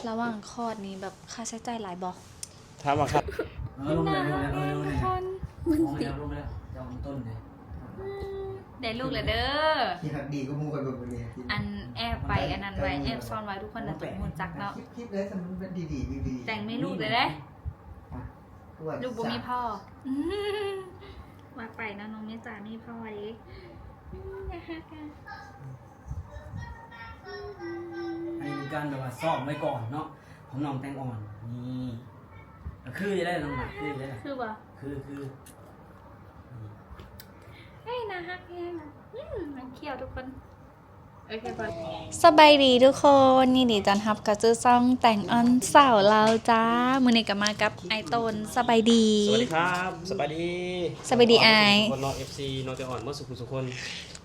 ระหว่างคลอดนี้แบบค่าใช้จ่ายหลายบ่ถามว่าครับลงแล้วคน ลงแล้วจะเอาต้นเลย ได้ลูกเลยเด้อ ที่หักดีก็มูกันแบบนี้ อันแอบไปอันนั้นไว้แอบซ่อนไว้ทุกคนน่ะต้องฮู้จักเนาะ คลิปเลยทำมันดี แต่งไม่ลูกเลยเด้ลูกบ่มีพ่อว่าไปนะน้องเนี่ยจ๋ามีพ่อดินะคะกัน อันนี้เป็นการแบบว่าซ้อมไว้ก่อนเนาะของน้องแตงอ่อนนี่คือจะได้น้องหนักคือจะได้ คือบ่ คือ เฮ้ยนะฮักแฮงมันเขี้ยวทุกคนโอเคพอสบายดีทุกคนนี่ดีจันฮับกับจื้อซ่องแต่งออนสาวเราจ้ามื้อนี้ก็มากับไอตนสบายดี สวัสดีครับสบายดี สบายดีไอ คนน้อง FC น้องแตงอ่อนเมื่อสุขคน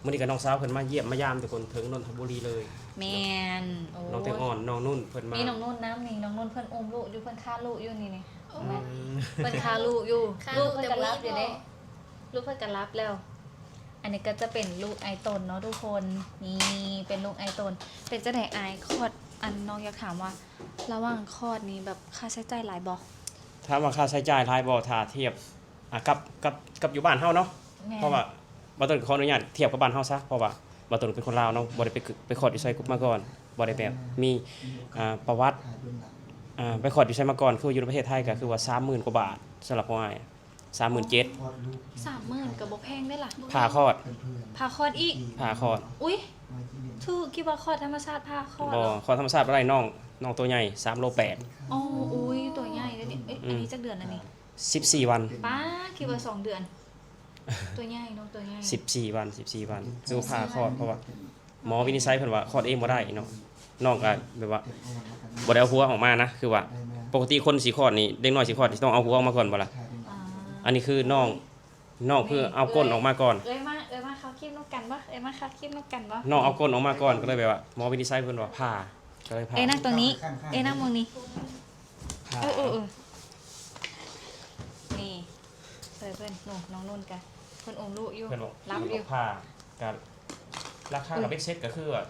มื้อนี้กับน้องสาวเพิ่นมาเยี่ยมมายามทุกคนถึงนนทบุรีเลย แมนโอ้ น้องแตงอ่อนน้องนุ่นเพิ่นมา นี่น้องนุ่นนะนี่น้องนุ่นเพิ่นอุ้มลูกอยู่เพิ่นฆ่าลูกอยู่นี่นี่ อืม เพิ่นฆ่าลูกอยู่ ฆ่า ลู ลู ก ก เพิ่น แต่ ก็ บ่ รับอยู่เด้ บ่ ลูกเพิ่นก็รับแล้ว อันนี้ก็จะเป็นลูกไอตนเนาะทุกคนนี่เป็นลูกไอตนเป็นจะได้ไอคลอดอันน้องอยากถามว่า ระหว่างคลอดนี้แบบค่าใช้จ่ายหลายบ่ ถามว่าค่าใช้จ่ายหลายบ่ถ้าเทียบกับอยู่บ้านเฮาเนาะ แม่ เพราะว่าบ่ต้องขออนุญาตเทียบกับบ้านเฮาซะเพราะว่าบ่ต้องเป็นคนลาวเนาะบ่ได้ไปขอดอยู่ไสกุ๊บมาก่อนบ่ได้แบบมีประวัติไปขอดอยู่ไสมาก่อนคืออยู่ในประเทศไทยก็คือว่า 30,000 กว่าบาทสำหรับพ่ออ้าย37,000 30,000ก็บ่แพงได้ล่ะ ผ่าคลอด พาคลอดอีก ผ่าคลอด อุ้ยถูกคิดว่าคลอดธรรมชาติพาคลอด บ่ เหรอ ขอธรรมชาติบ่ได้น้องตัวใหญ่3โล8 อ๋ออุ้ยตัวใหญ่แล้วนี่เอ้ยอันนี้จักเดือนอันนี้ 14 วัน ป้าคิดว่า2 เดือน ตัวใหญ่น้องตัวใหญ่ 14 วันคือผ่าคลอดเพราะว่าหมอวินิจฉัยเพิ่นว่าคลอดเองบ่ได้เนาะน้องก็แบบว่าบ่ได้เอาหัวออกมานะคือว่าปกติคนสิคลอดนี่เด็กน้อยสิคลอดสิต้องเอาหัวออกมาก่อนบ่ล่ะ อ่า อันนี้คือน้องเพื่อเอาก้นออกมาก่อน เอ้ยมาเขาคิดนกกันปะเอ้ยมาเขาคิดนกกันปะ น้องเอาก้นออกมาก่อนก็เลยแบบว่าหมอวินิจฉัยเพิ่นว่าผ่าก็เลยผ่า เอ้ยนั่งตรงนี้เอ้ยนั่งมองนี้ ผ่า เออนี่เพื่อนหนูน้องนุ่นกันเพื่อนอมลูกอยู่ เพิ่นบอก รับอยู่ ผ่าก็ราคากับเบ็ดเซ็ตก็คือว่า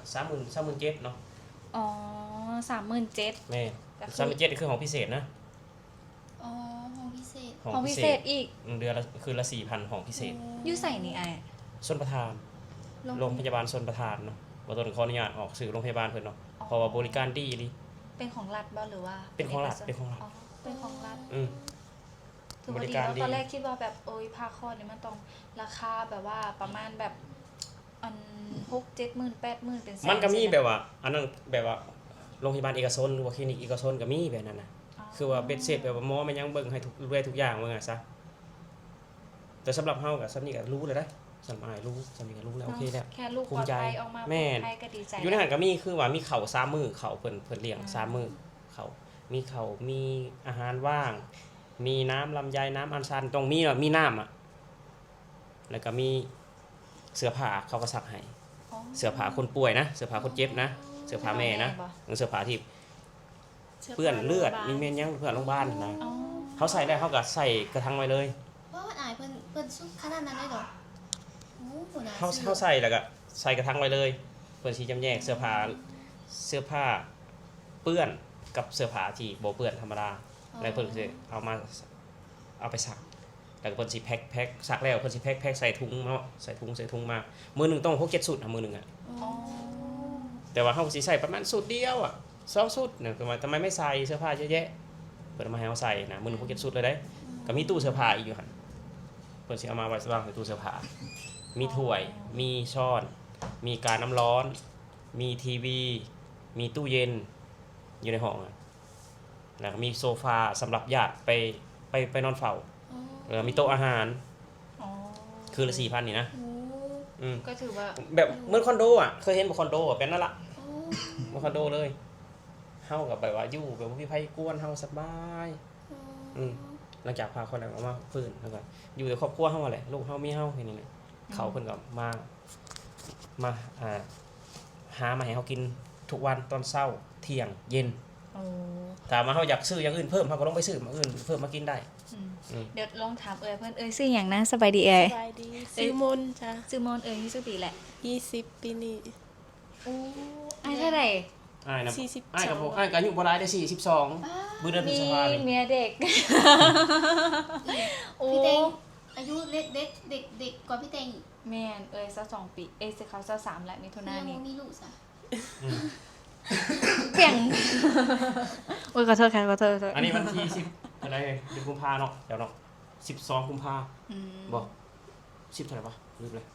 37,000เนาะ อ๋อ37,000 แม่ ก็คือ 37นี่คือของพิเศษนะ อ๋อห้องพิเศษ ของพิเศษอีก เดือนละคืนละ 4,000ของพิเศษ อยู่ใส่นี่ไอ้ ส่วนประธานโรงพยาบาลส่วนประธานเนาะบ่ต้องขออนุญาตออกสื่อโรงพยาบาลเพิ่นเนาะเพราะว่าบริการดีอีหลี เป็นของรัฐบ่หรือว่า เป็นของรัฐ กช เป็นของรัฐ เป็นของรัฐ อืม ถือว่า บริ ดี การ เนาะ ดี ตอนแรกคิดว่าแบบโอ้ยพาคลอดเนี่ยมันต้องราคาแบบว่าประมาณแบบอัน6-70,000-80,000เป็นแสน มันก็มีแบบว่าอันนั้นแบบว่าโรงพยาบาลเอกชนหรือว่าคลินิกเอกชนก็มีแบบนั้นนะคือว่าเบ็ดเสร็จแบบว่าหมอมันยังเบิ่งให้ทุกด้วยทุกอย่างว่าไงซะแต่สำหรับเฮาก็สำนี้ก็รู้เลยได้สำอายรู้สำนี้ก็รู้แล้วโอเคแล้ว แค่ลูก ภู ปลอ มิ ด ใจ ภัยออกมา แม่น ปลอดภัยก็ดีใจ อยู่ในหันก็มีคือว่ามีเข่า3มื้อเข่าเพิ่นเลี้ยง3มื้อเข่ามีเข่ามีอาหารว่าง มีน้ำลำไยน้ำอัญชันต้องมีเนาะมีน้ำอ่ะแล้วก็มีเสื้อผ้าเขาก็ซักให้ อ๋อ เสื้อผ้าคนป่วยนะเสื้อผ้าคนเจ็บนะเสื้อผ้าแม่นะ บ่ เสื้อผ้าที่เปื้อนเลือดมีแม่นยังเปื้อนโรงพยาบาลนะ อ๋อ เขาใส่ได้เขาก็ใส่กระทังไว้เลย เพราะว่าอายเพิ่นสุดขนาดนั้นเลยเหรอโอ้โหน่า เขาใส่แล้วก็ใส่กระทังไว้เลยเพิ่นสิจำแยกเสื้อผ้าเปื้อนกับเสื้อผ้าที่บ่เปื้อนธรรมดาแล้วเพิ่นสิเอาไปซักแล้วก็เพิ่นสิแพ็คซักแล้วเพิ่นสิแพ็คใส่ถุงเนาะใส่ถุงมามื้อหนึงต้อง6-7 สุดมื้อหนึงอ่ะ อ๋อ แต่ว่าเฮาสิใส่ประมาณสุดเดียวอ่ะ2สุดเนี่ยก็ว่าทำไมไม่ใส่เสื้อผ้าเยอะแยะเพิ่นเอามาให้เฮาใส่นะมื้อหนึง6-7 สุดเลยเด้ก็มีตู้เสื้อผ้าอีกอยู่หั่นเพิ่นสิเอามาไว้วางในตู้เสื้อผ้ามีถ้วย มีช้อน มีกาน้ำร้อน มีทีวี มีตู้เย็นอยู่ในห้องอะแล้วก็มีโซฟาสำหรับญาติไปนอนเฝ้า อ๋อ มีโต๊ะอาหาร อ๋อ คืนละ 4,000นี่นะ โอ้ อืม ก็ถือว่า แบบเหมือนคอนโดอ่ะเคยเห็นบ่คอนโดอะเป็นนั่นล่ะ โอ้ เหมือนคอนโดเลยเฮากับแบบว่าอยู่แบบบ่มีไผกวนเฮาสบาย อืม หลังจากพาคนนั้นออกมาฟื้นแล้วก็อยู่ในครอบครัวเฮาแหละลูกเฮามีเฮาแค่นี้แหละเขาเพิ่นก็มาหามาให้เฮากินทุกวันตอนเช้าเที่ยงเย็น โอ้ ถ้ามาเฮาอยากซื้ออย่างอื่นเพิ่มเฮาก็ลองไปซื้อมาอื่นเพิ่มมากินได้ อืม อืม เดี๋ยวลองถามเอ้ยเพื่อนเอ้ยชื่ออย่างนะสบายดีเอ้ย สบายดีซื้อมนต์จ้ะ ชื่อมอนเอ้ยชื่อปีแหละ 20 ปีนี้ โอ้ไอ้เท่าไหร่ อ อ้ายนะ 42 อ้ายกับผมอ้ายก็อายุบ่หลายได้42มื้อเดือนพฤ มี ษภาคม เมียเด็ก โอ้ พี่เตงอายุเด็กกว่าพี่เตงอีก แม่นซะ2 ปีสิเขาซะ3แล้วมิถุ คื นา อยัง นี้ บ่มีลูกซะ เปลี่ยงโอ้ยขอโทษค่ะขอโทษ อันนี้วันที่10อะไรเดือนกุมภาเนาะเดี๋ยวเนาะ12กุมภา บอก10เท่าไหร่ปะลืมเลย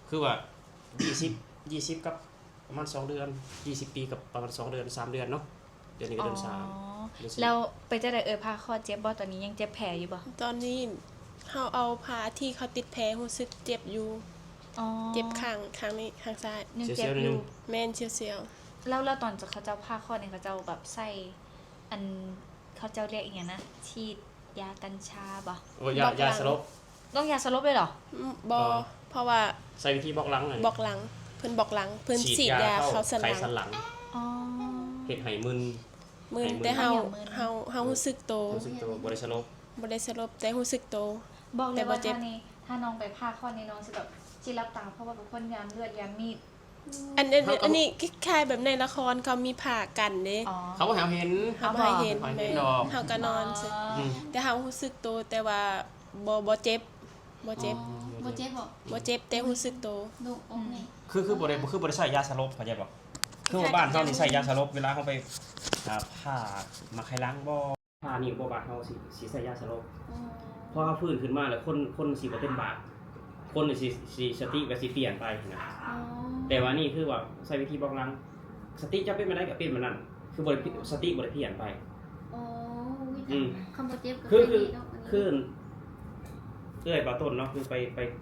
คือว่า20กับประมาณ2เดือน20ปีกับประมาณ2เดือน3เดือนเนาะเดือนนี้ก็เดือน3เดือน4 แล้วไปจะได้พาคลอดเจ็บบ่ตอนนี้ยังเจ็บแผลอยู่บ่ ตอนนี้เฮาเอาผ้าที่เขาติดแผลรู้สึกเจ็บอยู่ อ๋อ เจ็บข้างนี้ข้างซ้าย ยังเจ็บอยู่ แม่นเสียว แล้วตอนจะเขาเจ้าพาคลอดเนี่ยเขาเจ้าแบบใส่อันเขาเจ้าเรียกอีกอย่างนะฉีดยากัญชาบ่ โอ้ยาสลบ ต้องยาสลบเลยเหรอ บ่เพราะว่า ใส่วิธีบล็อกหลังหน่อย บอกหลังเพิ่นบอกหลังเพิ่นฉีดยาเข้าสัน ไข หลัง สันหลัง อ๋อ เฮ็ดให้มึน มึน ให้มึน แต่เฮา อย่ามึน เฮารู้สึกโต รู้สึกตัวบ่ได้สลบ บ่ได้สลบแต่รู้สึกโต บอกเล แต่ ย บ่ ว่า เจ็บ ถ้าน้องไปพาคลอดนี่น้องสิแบบจิรับตาเพราะว่าเป็นคนยามเลือดยามมีด อันนี้คล้ายๆแบบในละครเขามีผ่ากันเด้ อ๋อ เขาบ่ให้เห็น เฮาบ่ให้เห็น บ่ให้ แม่ เห็นดอก เฮาก็นอนซื่อ อืม แต่เฮารู้สึกโตแต่ว่าบ่เจ็บบ่เจ็บ บ่เจ็บบ่ บ่เจ็บแต่รู้สึกโต ลูกอกนี่ คือบ่ได้ใส่ยาสลบเข้าใจบ่คือว่าบ้านเฮานี่ใส่ยาสลบเวลาเฮาไปผ่ามาไขล้างบ่ผ่านี่บ่บาดเฮาสิใส่ยาสลบ อ๋อ พอเขาฟื้นขึ้นมาแล้วคนสิบ่เต็มบาทคนนี่สิสติก็สิเปลี่ยนไปนะ อ๋อ แต่ว่านี่คือว่าใช้วิธีบล็อกหลังสติจะเป็นมาได้ก็เป็นมานั่นคือบ่ได้สติบ่ได้เปลี่ยนไป อ๋อ อืม คำบ่เจ็บก็ คือ ไม่ดีเนาะ คือเอ้ยปาต้นเนาะคือ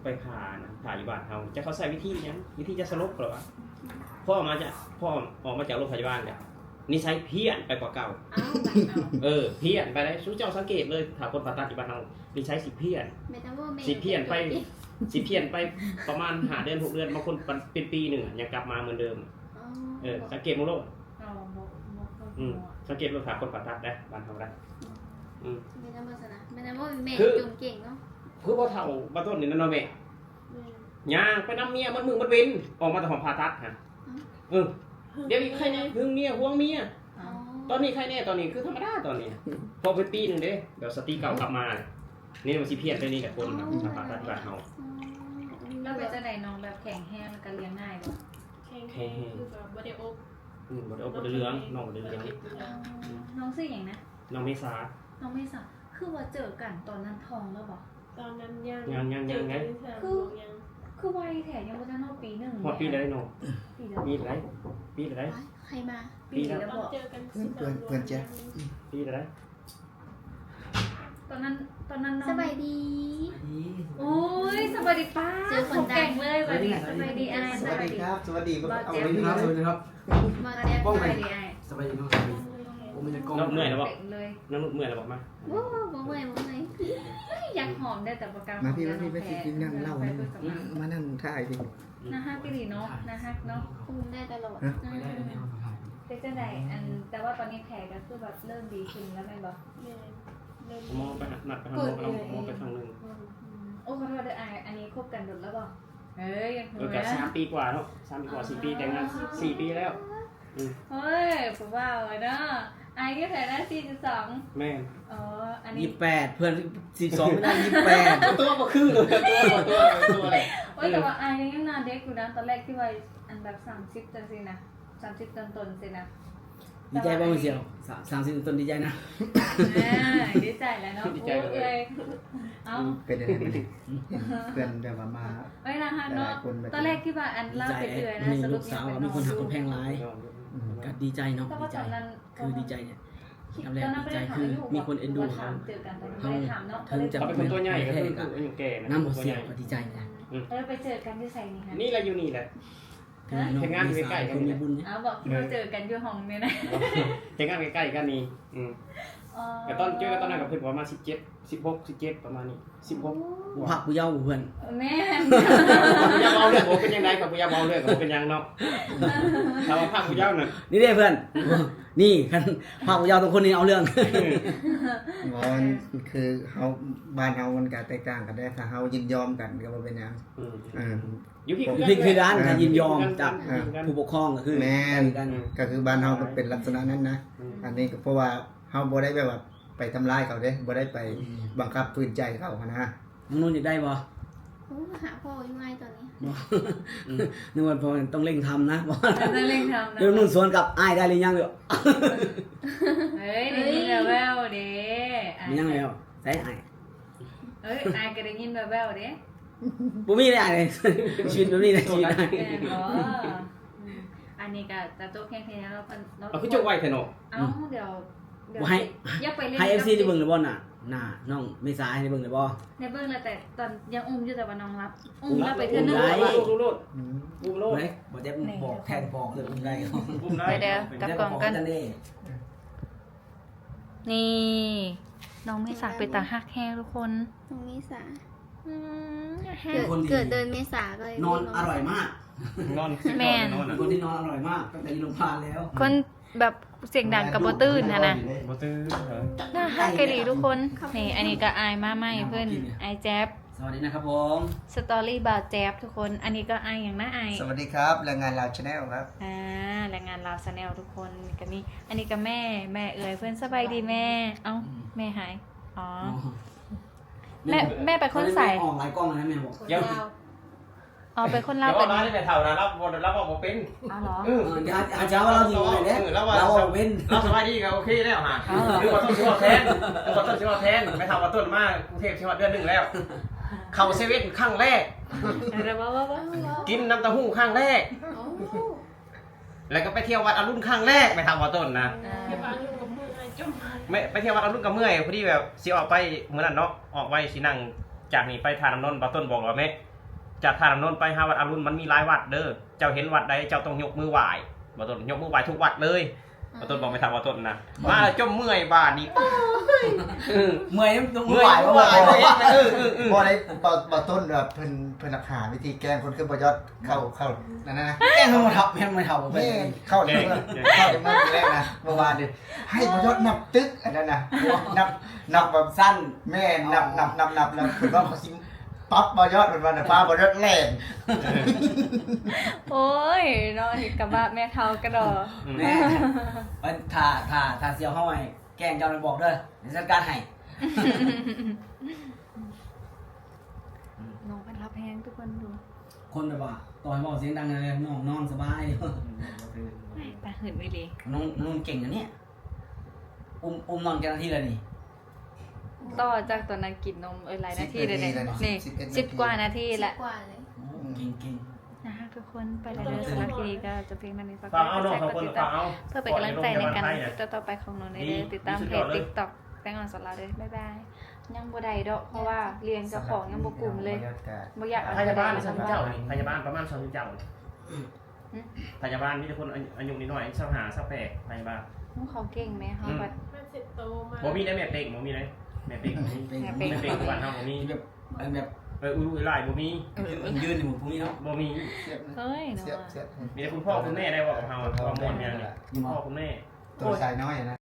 ไปผ่านะผ่าอยู่บ้านเฮาจะเขาใช้วิธีหยังวิธีจะสลบเหรอวะพ่อออกมาจากโรงพยาบาลเนี่ยนิสัยเพี้ยนไปกว่าเก่า อ้าวบัดเอา เพี้ยนไปได้สู้เจ้าสังเกตเลยถ้าคนผ่าตัดอยู่บ้านเฮานิสัยสิเพี้ยน แม่แต่ว่าแม่ สิเพี้ยนไปประมาณ5เดือน6เดือนบางคนเป็นปีหนึงอะยังกลับมาเหมือนเดิม อ๋อ สังเกตมั้งโลก อ๋อบอก สังเกตว่าผ่าคนผ่าตัดได้บ้านเฮาได้ แม่แต่ว่าซะนะแม่แต่ว่าแม่ คือ จงเก่งเนาะ คือบ่เฒ่าบ้านต้นนี่นั่นเนาะแม่ย่างไปนำเมียมันมึงมันเว้นออกมาแต่ห้องผ่าตัดฮะเดี๋ยวนี้ใครเนี่ยหึงเมียห่วงเมีย อ๋อ ตอนนี้ใครเนี่ยตอนนี้คือธรรมดาตอนนี้พอเป็นปีหนึงเด้เดี๋ยวสติเก่ากลับมา นี่มันสิเพี้ยนไปนี่กับคนครับทางผ่าตัดที่บ้านเฮา แล้วไปจะไหนน้องแบบแข็งแห้งแล้วก็เลี้ยงง่ายบ่ แข็งคือแบบบ่ได้อบ บ่ได้อบบ่ได้เหลืองน้องบ่ได้เหลือง น้องชื่ออย่างนะ น้องเมษา น้องไม่สักคือว่าเจอกันตอนนั้นท้องแล้วบ่ ตอนนั้นยัง ไง คือวัยแถยังบ่ทันเฮาปีหนึง ฮอดปีได้น้อง ปีแล้ว ปีไรปีไร ใครมา ปีแล้ว ตอน บ่ เจอกัน เพื่อนแจ๊ค ปีไร ตอนนั้นน้อง สบายดี โอ้ยสวัสดีป้า เจอคนดัง แก่งเลยสวัสดีสบายดีอาย สวัสดีครับ สวัสดี บอส เอา เจ็บ ไปที่ สวัสดีครับ มาแจ๊บ สบายดีอาย สบายดีครับผมเป็นกล้อง น้องเหนื่อยแล้วบ่ เป่งเลย น้องเมื่อยแล้วบอกมา ว้าวบ่เมื่อยบ่เมื่อย อยากหอมได้แต่ประกัน มาพี่ไปกินนั่งเล่านะมานั่งถ่ายดิ นะฮะพี่ดีเนาะนะฮะเนาะ คุมได้ตลอด ไม่ได้แน่นอนครับ เป็นจังไดแต่ว่าตอนนี้แผลก็คือแบบเริ่มดีขึ้นแล้วแม่นบ่ มองไปนัดไปทางโน้นแล้วมองไปทางนึง โอ้ขอโทษด้วยอายอันนี้คบกันดุดแล้วบ่เฮ้ยยังหัว ก็3 ปีกว่าเนาะ3 ปีกว่า4 ปีแต่งงาน4 ปีแล้ว เฮ้ยผมว่าเนาะอายก็แผลได้4.2 แม่ อ๋ออันนี้ 28เพื่อน12ไม่ได้28 ตัวบ่คือเลยตัวเลย โอ้ยแต่ว่าอายยังนานเด็กอยู่นะตอนแรกที่ว่าอันแบบ30จังซี่นะ30ต้นๆสินะ ดีใจบ้างเสียว30ต้นดีใจนะ ดีใจแล้วเนาะโอ้ยเอ้า เป็นยังไงเพื่อนแบบว่ามา เอ้ยนะฮะเนาะตอนแรกที่ว่าอัน ดี เล่า ใจ ไปเรื่อยนะ มี สรุ ลู ป กสาวมีคนหักคนแพงร้าย อืม ก็ดีใจเนาะ แต่ ดี ว่า ใจ ตอนนั้น คือดีใจเนี่ย ตอนนั้นไม่ได้ถามอายุ มีคนเอ็นดู ถา เขา มเจอกันแต่ไม่ได้ถามเนาะ ทั้งจะ เขาเป็นคนตัวใหญ่ก็คืออายุแก่นะ น้ำหมด ตัว เสี ให ย ญ่ ก็ดีใจนะ แล้วไปเจอกันที่ใส่นี่ค่ะ นี่แหละอยู่นี่แหละ คือน้องมีสาวคนมีบุญเนี่ย เอาบอกที่เราเจอกันอยู่ห้องเนี่ยนะ แต่งงานใกล้ๆกันนี่แต่ตอนเจอตอนนั้นกับเพื่อนประมาณ17 16 17ประมาณนี้16 ผักผู้เยาว์เพื่อน แม่ ผู้ยาวเอาเรื่องผมเป็นยังไงกับผู้ยาวเอาเรื่องกับผมเป็นยังเนาะถ้าว่าภาคผู้ยาวน่ะ นี่เด้เพื่อน นี่คันภาคยาวทุกคนนี่เอาเรื่อง มันคือเฮาบ้านเฮามันก็แตกต่างกันได้ถ้าเฮายินยอมกันก็บ่เป็นหยังอ่า อยู่พี่ พี่คือร้าน อ่า การยินยอมจากผู้ปกครองก็คือ แม่น กัน ก็คือบ้านเฮามันเป็นลักษณะนั้นนะอันนี้ก็เพราะว่าเฮาบ่ได้แบบว่าไปทำร้ายเขาเด้บ่ได้ไปบังคับฝืนใจเขาหั้นนะ น้องนุ่นอยากได้บ่ โอ้หาพ่อยังไงตอนนี้ นึกว่าพอต้องเร่งทำนะบ่ ต้องเล่นทำนะ เดี๋ยวนุ่นสวนกับอ้ายได้หรือยังเดี๋ยว เฮ้ยได้ยินแววๆเด้ มียังไงอ่ะใส่อ้าย เอ้ยอายก็ได้ยินแววๆเด้ บ่มีได้อ้ายเลย ชีวิตแบบนี้นะชีวิตได้ แม่นบ่อันนี้ก็จะโต๊ะแข่งๆแล้วเนาะ เอาคือจกไว้แท้เนาะ เอ้าเดี๋ยว บ่ให้ อย่าไปเล่น ให้ FC ได้เบิ่งหรือบ่น่ะน่ะน้องเมษาให้ได้เบิ่งหรือบ่ ในเบิ่งแล้วแต่ตอนยังอุ้มอยู่แต่ว่าน้องรับอุ้มแล้วไปเทื่อนึง อุ้มได้ ลูกโลด อืม ลูกโลด บ่ได้บ่ได้บอกแทนบอกเลยอุ้มได้ อุ้มได้ เดี๋ยวกลับกล่องกัน นี่ นี่น้องไม่สักไปตาหักแห้งทุกคน ตรงเมษา อืมแห้ เกิ ง ดเกิดเดินเมษาก็เลย นอนอร่อยมาก นอน แม่น นอน เป็น อะ คนที่นอนอร่อยมากตั้งแต่อยู่โรงพยาบาลแล้ว คนแบบเสียงดังกับบ่ตื่นนะ บ่ตื่นเหรอ น่าฮักกะดีทุกคนนี่อันนี้ก็อายมาใหม่เพื่อนอายแจ๊บ สวัสดีนะครับผม สตอรี่บาร์แจ๊บทุกคนอันนี้ก็อายอย่างน่าอาย สวัสดีครับแรงงานลาว Channel ครับ แรงงานลาวชาแนลทุกคนก็มีอันนี้ก็แม่เอ๋ยเพื่อนสบายดีแม่ เอ้าแม่หายอ๋อ แม่ไปคนใส่ ออกหลายกล้องเลยนะแม่บอก ยัง อ๋อเป็นคน เรา ลาว เป็ เป็น น ร้านที่แม่เฒ่านะเราบอกบ่เป็น อ๋อเหรอ เออ เดี๋ยวอาจารย์ว่าเราอยู่ไหนเนี่ยเราเป็น เราสบายดีก็โอเคแล้วฮะ อ๋อเหรอ หรือว่าต้นชิวแทนหรือว่าต้นชิวแทนแม่เฒ่าว่าต้นมากรุงเทพชิวเดือนหนึงแล้ว เข้าเซเว่นครั้งแรก เดี๋ยวว่า กินน้ำเต้าหู้ครั้งแรก โอ้ แล้วก็ไปเที่ยววัดอรุณครั้งแรกแม่เฒ่าว่าต้นนะ ไปบ้านลูกกับมือไอ้จุ่ม ไม่ไปเที่ยววัดอรุณกับเมื่อยพอดีแบบสิออกไปเมื่อนั้นเนาะออกไปสินั่งจากนี้ไปทานน้ำนนท์บ่ต้นบอกว่าแม่จากทานน้ำนนท์ไปหาวัดอรุณมันมีหลายวัดเด้อเจ้าเห็นวัดใดเจ้าต้องยกมือไหว้บ่ต้นยกมือไหว้ทุกวัดเลยบ่ต้นบอกไม่ทำบ่ต้นนะมาแล้วจมเมื่อยบาดนี้ เมื่อยต้อง เมื่อย ว่า บ่ไหว บ่ได้บ่ต้นแบบเพิ่นหาวิธีแกล้งคนขึ้นบ่ยอดเข้านั่นนะ แกล้งเขามาทับให้มันเท่าไป นี่เข้าในเมื่อแรกนะเมื่อวานดิให้บ่ยอดนับตึกอันนั้นน่ะนับแบบ สั้น แม่นับแล้วเพิ่นว่าเขาสิปั๊บบ่ยอดเพิ่นว่าน่ะฟ้าบ่ยอดแล่น โอ้ยนอนกับว่าแม่เทากระดอ แม่ถ้าเสียวเข้าไปแกล้งเจ้าเลยบอกเด้อเดี๋ยวจัดการให้ น้องเป็นรับแห้งทุกคนดู คนแบบว่าต่อให้บอกเสียงดังเลยน้องนอนสบาย ไปหื่นไปเลย น้องเก่งนะเนี่ยอุ้มนอนกันนาทีละนี่ ต่อจากตอนนั้นกินนมหลายนาทีเลยเนี่ยนี่10 กว่านาที สิบ ละ กว่าเลย เก่ง นะฮะทุกคนไปเลยสำหรับคลิปนี้ก็จะเพียงเท่านี้ฝาก ฝาก ก เอา ด น้อง ไล สอง ค์ก ค ด น ติด ฝา ตาก ม เอา เพื่อเป็นกำลังใจในการต่อไปของหนูในเด้อติดตามเพจ TikTok แตงอ่อนสลาเลยบ๊ายบายยังบ่ได้ดอกเพราะว่าเรียนเจ้าของยังบ่กลุ่มเลยบ่อยากเอา พยาบาล ไป สอง ทำ เจ้า บ้าน นี่พยาบาลประมาณ2เจ้าพยาบาลมีแต่คนอายุนิดหน่อย25 28พยาบาล เขาเก่งไหมเขาแบบ แม่เสร็จโตมา บ่มีได้แม่เป่งบ่มีได้แม่เป่งบ่มีแม่เป่งทุกวันเฮาบ่มี แบบ อุ้ยหลายบ่มี ยืนอยู่พวกนี้เนาะ บ่มี เฮ้ยเนาะ เสียบ มีแต่คุณพ่อคุณแม่ได้บอกกับเฮาว่าม่วนเนี่ยคุณพ่อคุณแม่ ตัวสายน้อยนะ